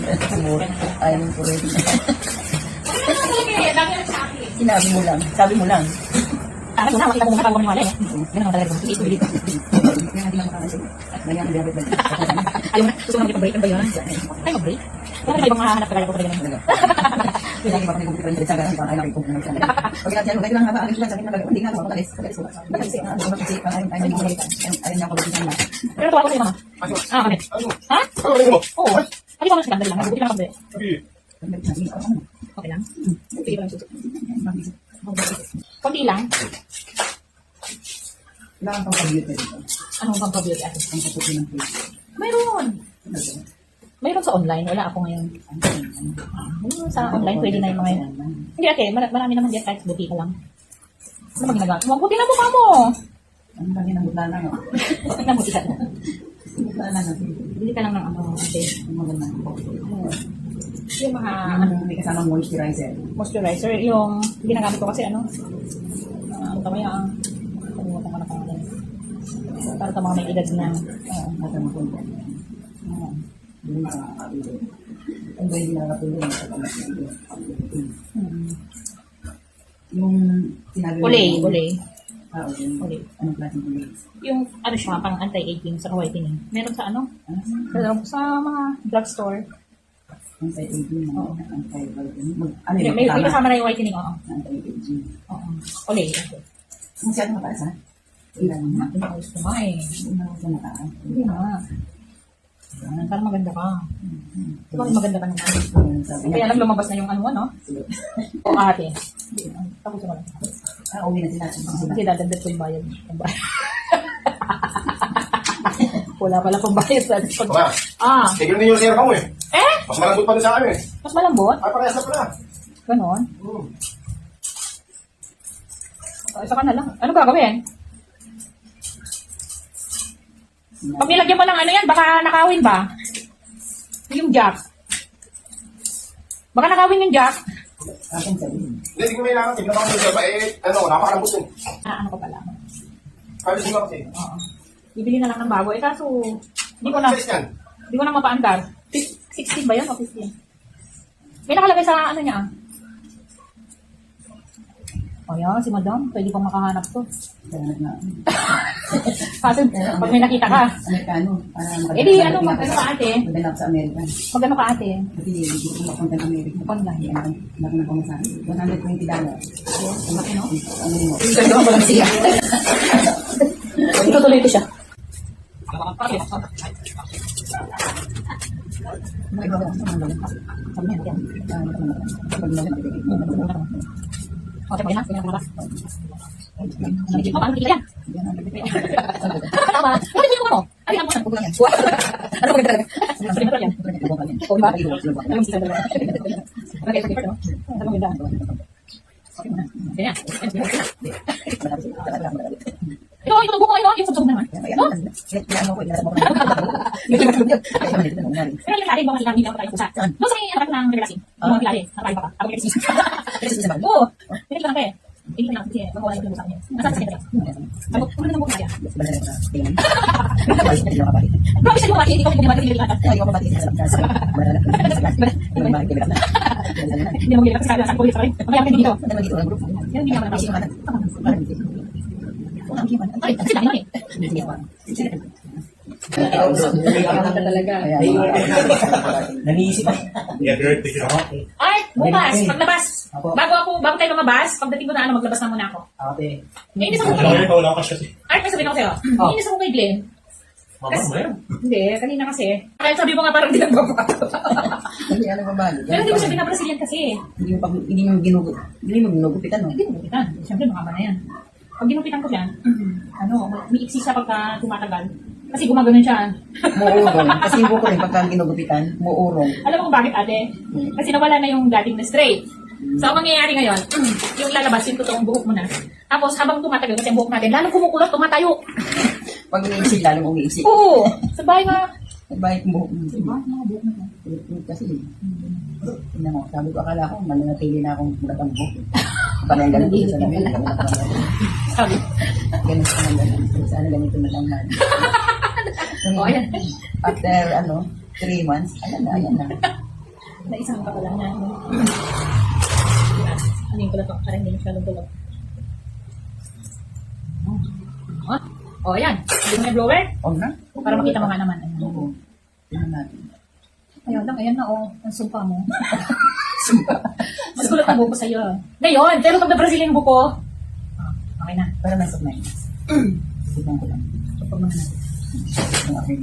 Ayaw mo po rin. Sinabi mo lang. Sabi mo lang. Tapos na, makita ko muna bago maniwala eh. Yan naman talaga. Hindi ko dito. Kaya hindi lang makakasay. Ngayon, hindi ako balik. Ayaw na, gusto ko naman break ang ba yun? Ay, mag-break? Wala na ibang hahanap kagaya ko pa rin. Kaya hindi pa kami kumpitan sa gano'n. Parang ay nakikita ko na. Pag natin, ganito lang haba. Ang ilan sa akin hindi nga ako matalis. Matalis ko. Matalis ko. Matalis ko. Ayaw na ako. Ayaw na ako. Pero tuwa ko sa'yo, mama. Kami. Ha? Oo. Hindi ko mas ganda lang. Mabuti lang ako. Okay lang? Sige pa lang suso. Kunti lang. Kailangan pang pag-beauty dito. Anong pang pag-beauty ate? Ang pagputi ng face. Mayroon. Mayroon sa online. Wala ako ngayon. Sa online, pwede na yung mga yun. Hindi ate, marami naman dyan kahit buti ka lang. Ano bang ginagawa? Mabuti na mukha mo. Ang lagi ng butla lang. Nabuti ka na. Butla lang. Bili ka lang ng ano ate. Ang maganda. Yung mga May kasamang moisturizer. moisturizer, yung ginagamit ko kasi ano ba yung kalimutan ko na pangalan. Para sa mga may edad na Nasa mga punta. Hindi na nakakapili. Ang hindi nakakapili. Yung sinabi mo. Ulay. Ulay. Ulay. Anong klaseng ulay? Yung ano siya, pang anti-aging sa whitening. Meron sa ano? Sa mga drugstore. Anti-aging. Anti-vitamin. Ano May, yung may tama? kasama na yung whitening, oo. Anti-aging. Oo. Ulay. Masyado mataas ha? Ilan mo na? Hindi ako gusto nga eh. Hindi na ako sa mataas. Hindi na. Para maganda ka. Diba maganda ka naman? Kaya lang lumabas na yung ano, no? O ate. Tapos mo lang. Uwi na sila. Kasi dadagdag ko yung bayad. Wala pala pang bayad sa Mama, tigil din yung sir mo eh. Eh? Mas malambot pa din sa akin eh. Mas malambot? Ay, parehas na pala. Ganon? Isa ka na lang. Ano gagawin? Pag nilagyan mo ng ano yan, baka nakawin ba? Yung jack. Baka nakawin yung jack. Akin sabihin. Hindi, di ko may ilangan. Tignan ako yung sir. Napakalambot din. Ano ko pala? Kaya din ako kasi. Oo. Bibili na lang ng bago. Eh kaso, hindi ko na mapaandar. 16 ba yun o 15? May nakalagay sa ano niya. O yan, si madam. Pwede pang makahanap to. Kaso, pag may nakita ka. Amerikano. Eh di, ano, magkano ka ate? Maganda ako sa Amerika. Magkano ka ate? Kasi hindi ko mapunta ng Amerika. Online. Laki na pamasahe. $120. Ang laki, no? Ano mo? Ito mo lang siya. Itutuloy ko siya. Okay, pwede na. Sige na kumabas. Paano kita yan? Tama. Ano yung mo? Ay, ang mo yan. Ano po talaga? Sige na yan. O ba? Ano yung sila? Okay, sige pa. Ano yung daan? Sige na. Ito buko kayo, yung subsog naman. No? Pero yung lalim, mga ilang hindi ako tayo pusa. No, sa anak ng revelasyon. Mga kilali, nakain pa ka. Ako kaya oo. Hindi lang kayo. Hindi lang kasi magkawala yung sa kanya. Nasa sa kanya. Ako, kung ano buko kaya. Promise mo kasi, hindi ko hindi mabati lahat. Hindi mo mabati sa hindi mo gila kasi sa pulis pa rin. Magkaya dito. Yan hindi naman kasi ay, sila naman eh. Talaga. Naniisip. Ay, bukas, paglabas. Bago tayo lumabas, pagdating ko na ano, maglabas na muna ako. Ate. Inis ako kay Ay, may sabihin ako sa'yo. Inis ako kay Glenn. Hindi, kanina kasi. Kahit sabi mo nga parang di nagbabago. Hindi ano ba ba? Pero hindi ko siya binabrasilian kasi. Hindi mo ginugupitan, no? Hindi ginugupitan. Siyempre, makama na yan. Pag ginupitan ko yan, ano, umiiksi siya pagka tumatagal. Kasi gumagano siya. Muurong. Kasi yung buko rin pagka ginugupitan, muurong. Alam mo kung bakit ate? Kasi nawala na yung dating na straight. So, ang mangyayari ngayon, yung lalabas yung totoong buhok mo na. Tapos, habang tumatagal kasi ang buhok natin, lalong kumukulot, tumatayo. Pag umiiksig, lalong umiiksig. Oo. Sabay nga. Sabay yung buhok mo. Sabay mga buhok na. Kasi, tingnan mo, sabi ko, akala ko, mananatili na akong mulatang buhok. Parang ganun dito sa lamin. Sabi. Ganun sa lamin. Sana ganito na lang man. O, ayan. After, 3 months, ayan na. Naisang pa pala na. Ano yung kulot ko? Parang hindi siya lulog. Oh, ayan. Hindi mo na blower? Oo na. Para makita mo nga naman. Oo. Tingnan natin. Ayan lang, ayan na oh. Ang sumpa mo. Mas kulot ang buko sa'yo. Ngayon, pero pag na-Brazilian buko, okay na. Para nasa 9. Tignan ko lang. Kapag mga natin. Okay.